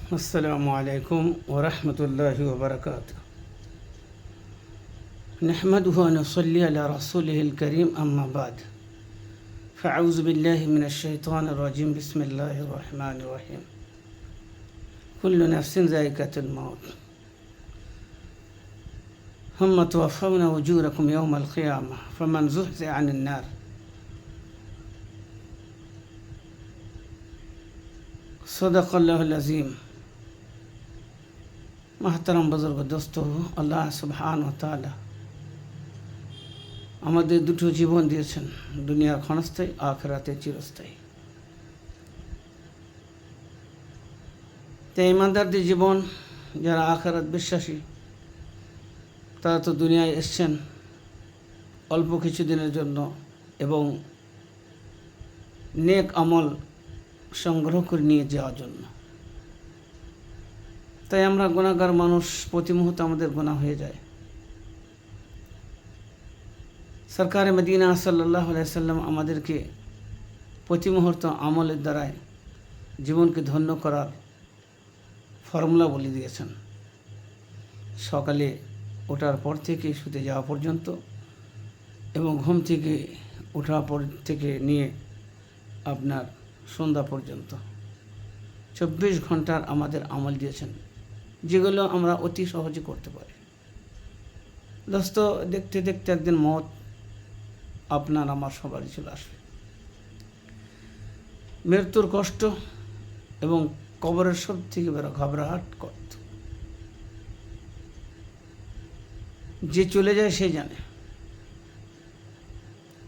अस्सलामु अलैकुम वरहमतुल्लाहि वबरकातुह। नहमदुहु व नसल्ली अला रसूलिहिल करीम अम्मा बाद। फ़अऊज़ु बिल्लाहि मिनश शैतानिर रजीम। बिस्मिल्लाहिर रहमानिर रहीम। कुल्लु नफ्सिन ज़ाइक़ातुल मौत हुम्मा तुवफ़्फ़ौना उजूरकुम यौमल क़ियामह फ़मन ज़ुहज़िह अनिन नार सदक़ल्लाहुल अज़ीम। महतरम बुजुर्ग दोस्तों, আল্লাহ সুবহান ও তাআলা আমাদের দুটো জীবন দিয়েছেন, দুনিয়ার ক্ষণস্থায়ী, আখিরাতে চিরস্থায়ী। তাই ইমানদারদের জীবন, যারা আখিরাত বিশ্বাসী, তারা তো দুনিয়ায় এসেছেন অল্প কিছুদিনের জন্য এবং নেক আমল সংগ্রহ করে নিয়ে যাওয়ার জন্য। তাই আমরা গুনাহগার মানুষ, প্রতি মুহূর্তে আমাদের গুনাহ হয়ে যায়। সরকারে মদিনা সাল্লাল্লাহু আলাইহি ওয়াসাল্লাম আমাদেরকে প্রতি মুহূর্ত আমলের দ্বারায় জীবনকে ধন্য করার ফর্মুলা বলে দিয়েছেন। সকালে ওঠার পর থেকে শুতে যাওয়া পর্যন্ত এবং ঘুম থেকে ওঠার পর থেকে নিয়ে আপনার সন্ধ্যা পর্যন্ত 24 ঘন্টার আমাদের আমল দিয়েছেন, যেগুলো আমরা অতি সহজে করতে পারি। দোস্ত, দেখতে দেখতে একদিন মত আপনার আমার সবারই চলে আসবে। মৃত্যুর কষ্ট এবং কবরের সব থেকে বড় ঘবরাহট কষ্ট, যে চলে যায় সে জানে।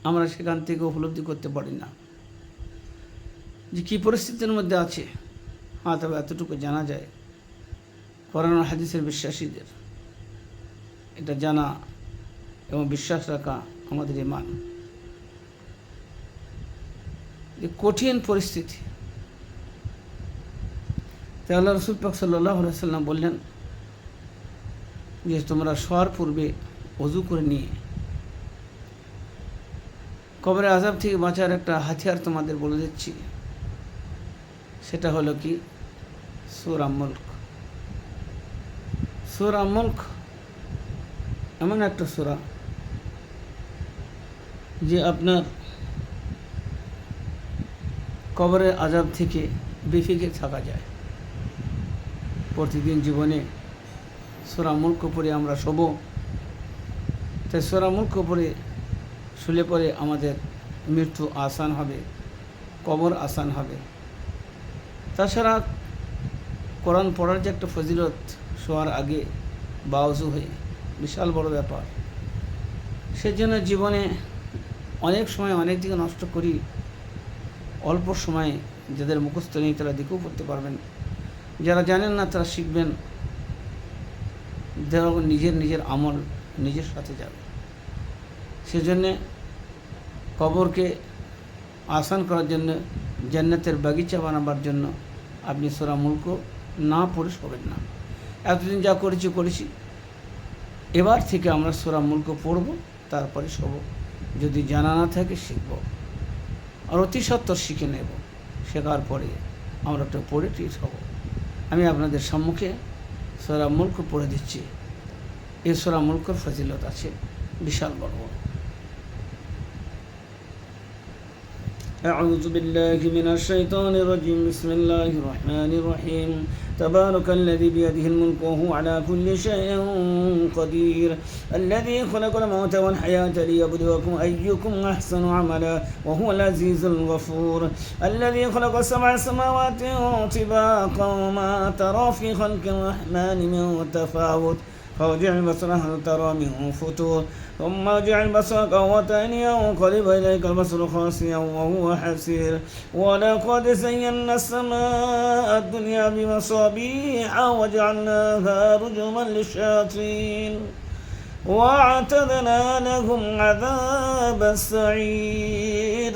আমরা সেখান থেকে উপলব্ধি করতে পারি না যে কী পরিস্থিতির মধ্যে আছে। তবে এতটুকু জানা যায়, কোরআন ও হাদিসের বিশ্বাসীদের এটা জানা এবং বিশ্বাস রাখা আমাদের ঈমান। যে কঠিন পরিস্থিতি, তাই আল্লাহ রাসূল পাক সাল্লাল্লাহু আলাইহি ওয়াসাল্লাম বললেন যে তোমরা শোয়ার পূর্বে ওযু করে নিয়ে কবরের আযাব থেকে বাঁচার একটা হাতিয়ার তোমাদের বলে দিচ্ছি। সেটা হলো কি? সূরা মুলক। সূরা মুলক এমন একটা সূরা যে আপনার কবরের আযাব থেকে বেফিকির থাকা যায়। প্রতিদিন জীবনে সূরা মুলক পড়ে আমরা শোব। তাই সূরা মুলক পড়ে শুলে পরে আমাদের মৃত্যু আসান হবে, কবর আসান হবে। তাছাড়া কোরআন পড়ার যে একটা ফজিলত, শোয়ার আগে বা ওযু হয়ে, বিশাল বড় ব্যাপার। সেজন্য জীবনে অনেক সময় অনেক দিকে নষ্ট করি। অল্প সময়ে যাদের মুখস্থ নেই তারা দিকেও পড়তে পারবেন, যারা জানেন না তারা শিখবেন। নিজের আমল নিজের সাথে যাবে। সেজন্যে কবরকে আসান করার জন্য, জান্নাতের বাগিচা বানাবার জন্য আপনি সূরা মুলক না পড়ে শোবেন না। এতদিন যা করেছি, এবার থেকে আমরা সূরা মুলক পড়ব, তারপরে শোব। যদি জানা না থাকে শিখব, আর অতি সত্বর শিখে নেব। শেখার পরে আমরা একটা পড়ে ঠিক হব। আমি আপনাদের সম্মুখে সূরা মুলক পড়ে দিচ্ছি। এই সূরা মুলকের ফজিলত আছে বিশাল বড়। أعوذ بالله من الشيطان الرجيم. بسم الله الرحمن الرحيم. تبارك الذي بيده الملك وهو على كل شيء قدير. الذي خلق الموت والحياة ليبلوكم أيكم أحسن عملا وهو العزيز الغفور. الذي خلق 7 سماوات طباقا وما ترى في خلق الرحمن من تفاوت فارجع البصر هل ترى من فطور ثم ارجع البصر كرتين ينقلب إليك البصر خاسئا وهو حسير. ولقد زينا السماء الدنيا بمصابيح وجعلناها رجوما للشياطين وأعتدنا لهم عذاب السعير.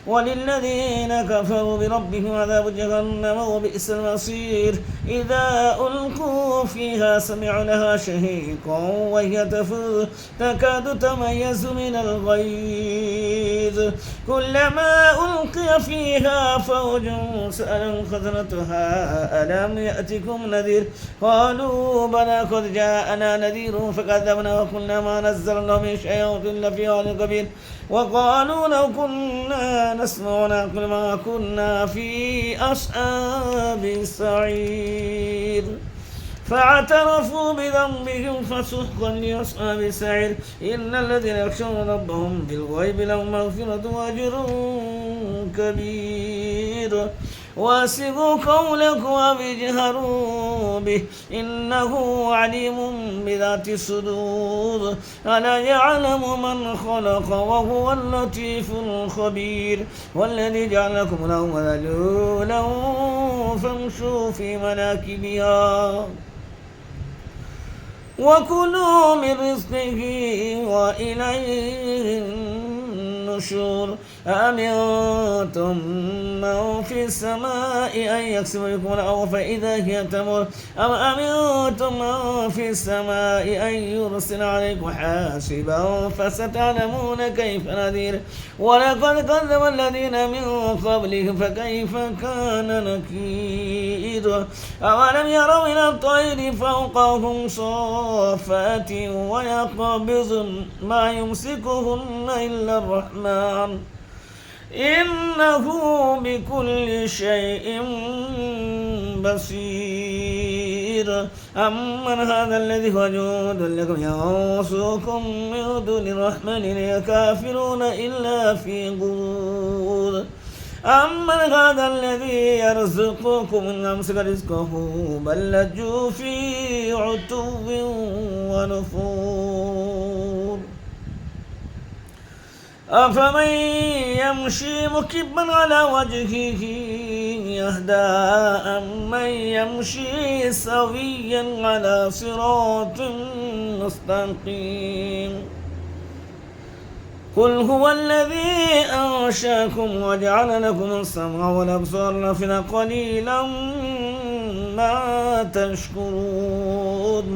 وللذين كفروا بربهم عذاب جهنم وبئس المصير إذا ألقوا فيها سمعوا لها شهيقا وهي تفور تكاد تميز من الغيظ كلما ألقي فيها فوج سألهم خزنتها ألم يأتكم نذير قالوا بلى قد جاءنا نذير فكذبنا وقلنا ما نزل الله من شيء إلا في عالم كبير وقالوا لو كنا نسمع ونعقل ما كنا في أصحاب السعير فاعترفوا بذنبهم فسحقا لأصحاب السعير إن الذين يخشون ربهم بالغيب لهم مغفرة وأجر كبير واسروا قولكم واجهروا به إنه عليم بذات الصدور ألا يعلم من خلق وهو اللطيف الخبير والذي جعل لكم الأرض ذلولا فامشوا في مناكبها وكلوا من رزقه وإليه النشور أأمنتم من في السماء أن يكسب بكم الأرض فإذا هي تمر أم أمنتم من في السماء أن يرسل عليكم حاسبا فستعلمون كيف نذير ولقد كذب الذين من قبلهم فكيف كان نكير أولم يروا إلى الطير فوقهم صافات ويقبض ما يمسكهن إلا الرحمن إنه بكل شيء بصير أمن هذا الذي هو جند لكم ينصركم من دون الرحمن الكافرون إلا في غرور أمن هذا الذي يرزقكم إن أمسك رزقه بل لجوا في عتو ونفور أفمن يمشي مكبا على وجهه يهدى أمن يمشي سويا على صراط مستقيم قل هو الذي أنشأكم وجعل لكم السمع والأبصار والأفئدة قليلا ما تشكرون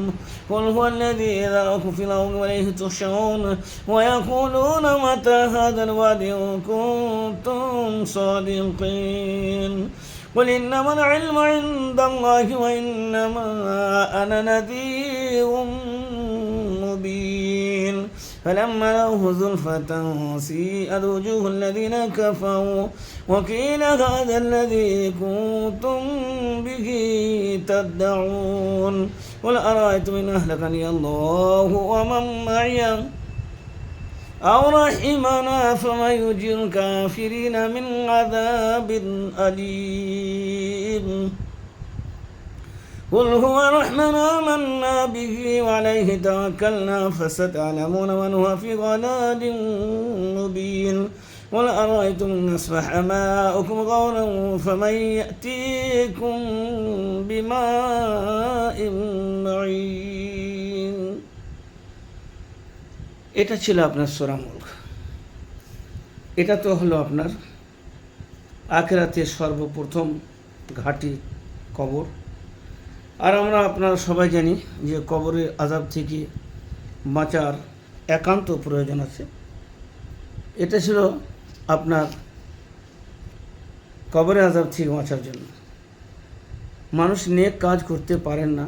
قل هو الذي ذرأكم في الأرض وإليه تحشرون ويقولون متى هذا الوعد إن كنتم صادقين قل إنما العلم عند الله وإنما أنا نذير مبين فلما رأوه زلفة سيئت وجوه الذين كفروا وقيل هذا الذي كنتم به تدعون قل أرأيتم إن أهلكني الله ومن معي أو رحمنا فمن يجير الكافرين من عذاب أليم قل هو الرحمن آمنا به وعليه توكلنا فستعلمون من هو في ضلال مبين قل أرأيتم إن أصبح ماؤكم غورا فمن يأتيكم بماء معين এটা ছিল আপনার সূরা মুলক। এটা তো হলো আপনার আখিরাতের সর্বপ্রথম ঘাঁটি কবর। আর আমরা আপনারা সবাই জানি যে কবরের আযাব থেকে বাঁচার একান্ত প্রয়োজন আছে। এটা ছিল আপনার কবরের আযাব থেকে বাঁচার জন্য। মানুষ নেক কাজ করতে পারেন না,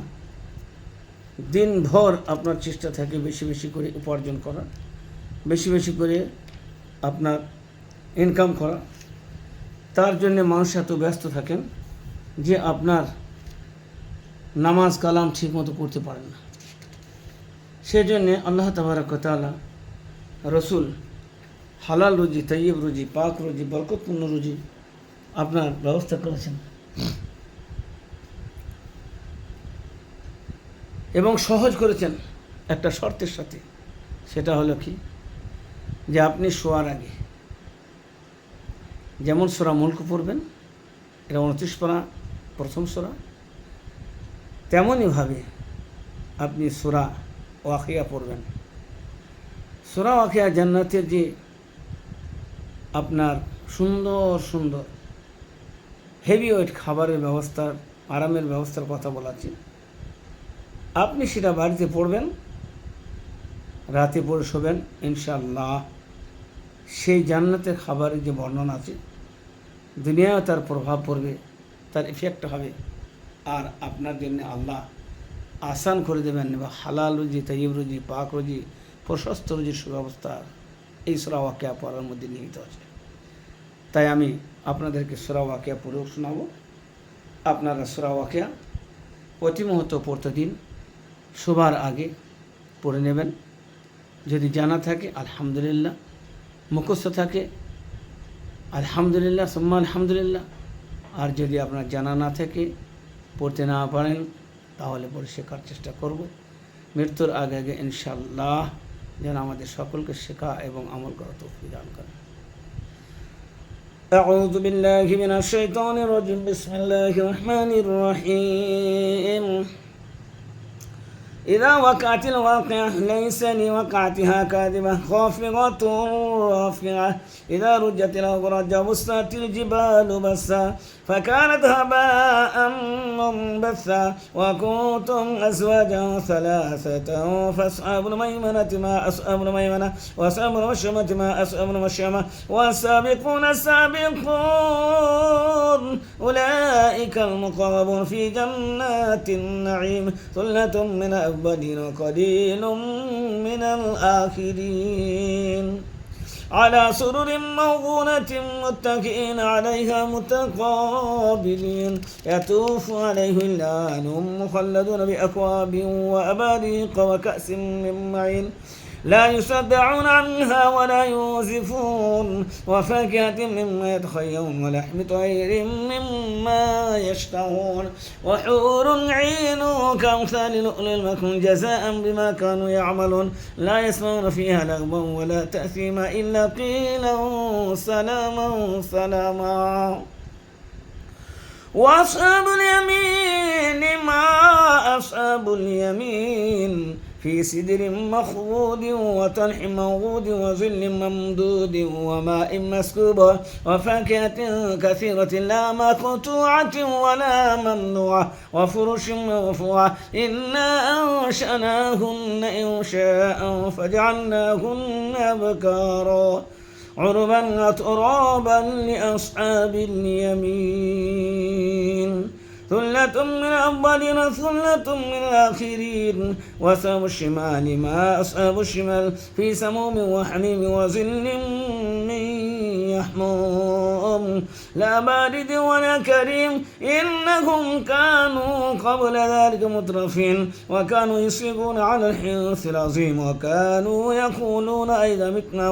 দিনভর আপনার চেষ্টা থাকে বেশি বেশি করে উপার্জন করা, বেশি বেশি করে আপনার ইনকাম করা। তার জন্যে মানুষ এত ব্যস্ত থাকেন যে আপনার নামাজ কালাম ঠিক মতো করতে পারেন না। সেজন্যে আল্লাহ তাবারক ওয়া তাআলা রসুল হালাল রুজি, তাইয়্যিব রুজি, পাক রুজি, বরকতপূর্ণ রুজি আপনার ব্যবস্থা করেছেন এবং সহজ করেছেন একটা শর্তের সাথে। সেটা হলো কি, যে আপনি শোয়ার আগে যেমন সূরা মুলক পড়বেন, এটা 29 পারা প্রথম সূরা, তেমনইভাবে আপনি সূরা ওয়াকিয়া পড়বেন। সূরা ওয়াকিয়া জান্নাতের যে আপনার সুন্দর সুন্দর হেভি ওয়েট খাবারের ব্যবস্থার, আরামের ব্যবস্থার কথা বলাচ্ছি। আপনি সেটা বাড়িতে পড়বেন, রাতে পড়ে শোবেন, ইনশাআল্লাহ সেই জান্নাতের খাবারের যে বর্ণনা আছে দুনিয়ায় তার প্রভাব পড়বে, তার এফেক্ট হবে, আর আপনার জন্য আল্লাহ আসান করে দেবেন বা হালাল রুজি, তাইয়িব রুজি, পাক রুজি, প্রশস্ত রুজির সুব্যবস্থা এই সূরা ওয়াকিয়া পড়ার মধ্যে নিহিত আছে। তাই আমি আপনাদেরকে সূরা ওয়াকিয়া পড়েও শোনাবো। আপনারা সূরা ওয়াকিয়া প্রতি মুহূর্ত প্রতিদিন শোবার আগে পড়ে নেবেন। যদি জানা থাকে আলহামদুলিল্লাহ, মুখস্থ থাকে আলহামদুলিল্লাহ, সুম্মা আলহামদুলিল্লাহ। আর যদি আপনার জানা না থাকে, পড়তে না পারেন, তাহলে পড়ে শেখার চেষ্টা করব। মৃত্যুর আগে আগে ইনশাআল্লাহ যেন আমাদের সকলকে শেখা এবং আমল করা তৌফিক দান করেন। أعوذ بالله من الشيطان الرجيم. بسم الله الرحمن الرحيم. إذا وقعت الواقعة ليس لوقعتها كاذبة خافضة رافعة إذا رجت الأرض رجا وبست الجبال بسا فكانت هباء منبثا وكنتم أزواجا ثلاثة فأصحاب الميمنة ما أصحاب الميمنة وأصحاب المشأمة ما أصحاب المشأمة والسابقون السابقون أولئك المقربون في جنات النعيم ثلة من الأولين وقليل من الآخرين على سرر موضونة متكئين عليها متقابلين يطوف عليه ولدان مخلدون بأكواب وأباريق وكأس من معين لا يصدعون عنها ولا ينزفون وفاكهة مما يتخيرون ولحم طير مما يشتهون وحور عين كأمثال لؤلؤ المكنون جزاء بما كانوا يعملون لا يسمعون فيها لغوا ولا تأثيما إلا قيلا سلاما سلاما وأصحاب اليمين ما أصحاب اليمين في سدر مخضود وطلح منضود وظل ممدود وماء مسكوب وفاكهة كثيرة لا مقطوعة ولا ممنوعة وفرش مرفوعة إنا أنشأناهن إنشاء فجعلناهن أبكارا عربا أترابا لأصحاب اليمين ثلة من الأولين ثلة من الآخرين وأصحاب الشمال ما أصحاب الشمال في سموم وحميم وظل من يحموم لا بارد ولا كريم إنهم كانوا قبل ذلك مترفين وكانوا يصرون على الحنث العظيم وكانوا يقولون أئذا متنا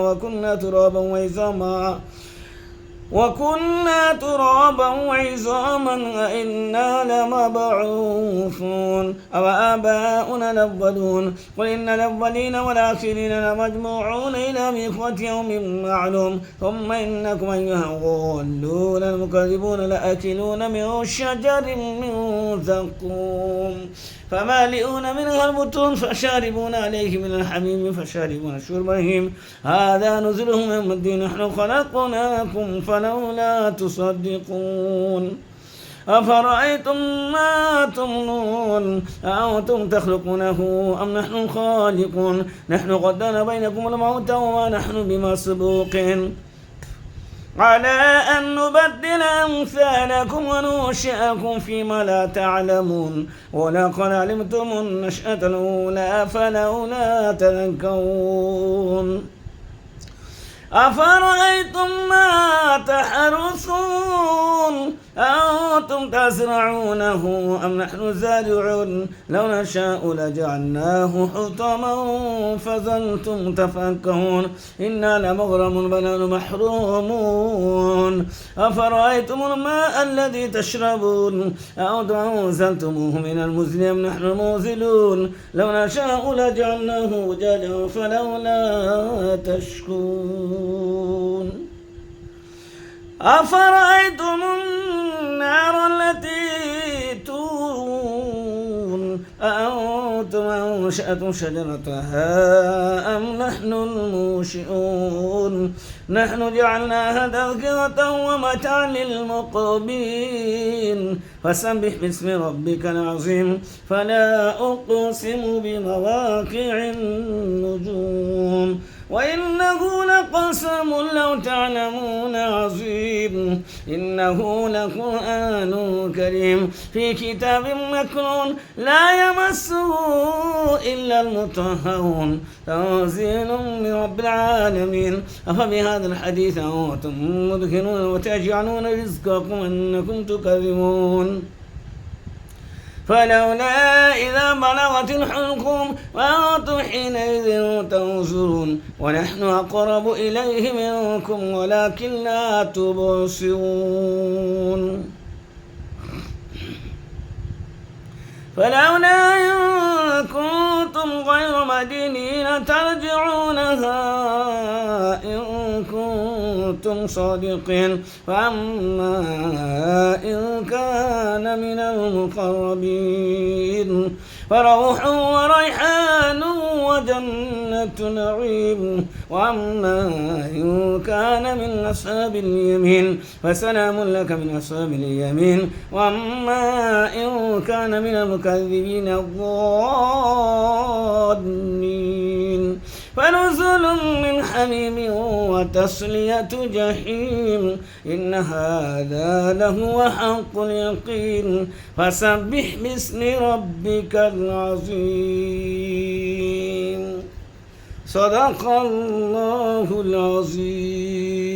وكنا ترابا وعظاما أئنا لمبعوثون أو آباؤنا الأولون قل إن الأولين والآخرين لمجموعون إلى ميقات يوم معلوم ثم إنكم أيها الضالون المكذبون لآكلون من شجر من زقوم فمالئون منها البطون فشاربون عليه من الحميم فشاربون شرب الهيم هذا نزلهم يوم الدين نحن خلقناكم فلولا تصدقون أفرأيتم ما تمنون أأنتم تخلقونه أم نحن الخالقون نحن قدرنا بينكم الموت وما نحن بمسبوقين على أن نبدل أمثالكم وننشئكم فيما لا تعلمون ولقد علمتم النشأة الأولى فلولا تذكرون أفرأيتم ما تحرثون أنتم تزرعونه أم نحن الزارعون لو نشاء لجعلناه حطما فظلتم تفكهون إنا لمغرمون بل نحن محرومون أفرأيتم الماء الذي تشربون أنزلتموه من المزن أم نحن المنزلون لو نشاء لجعلناه أجاجا فلولا تشكرون أفرأيتم النار التي تورون أأنتم أنشأتم شجرتها أم نحن المنشئون نحن جعلناها تذكرة ومتاعا للمقوين فسبح باسم ربك العظيم فلا أقسم بمواقع النجوم وإنه لقسم لو تعلمون عظيم إنه لقرآن كريم في كتاب مكنون لا يمسه إلا المطهرون تنزيل من رب العالمين أفبهذا الحديث أنتم مدهنون وتجعلون رزقكم أنكم تكذبون فلولا إذا بلغت الحلقوم وأنتم حينئذ تنظرون ونحن أقرب إليه منكم ولكن لا تبصرون فلولا إن كنتم غير مدينين ترجعونها إن كنتم صادقين فأما إن كان من المقربين فروح وريحان وجنة نعيم وأما إن كان من أصحاب اليمين فسلام لك من أصحاب اليمين وأما إن كان من المكذبين الضالين فنزل من حميم وتصلية جحيم إن هذا لهو حق اليقين فسبح باسم ربك العظيم صدق الله العظيم.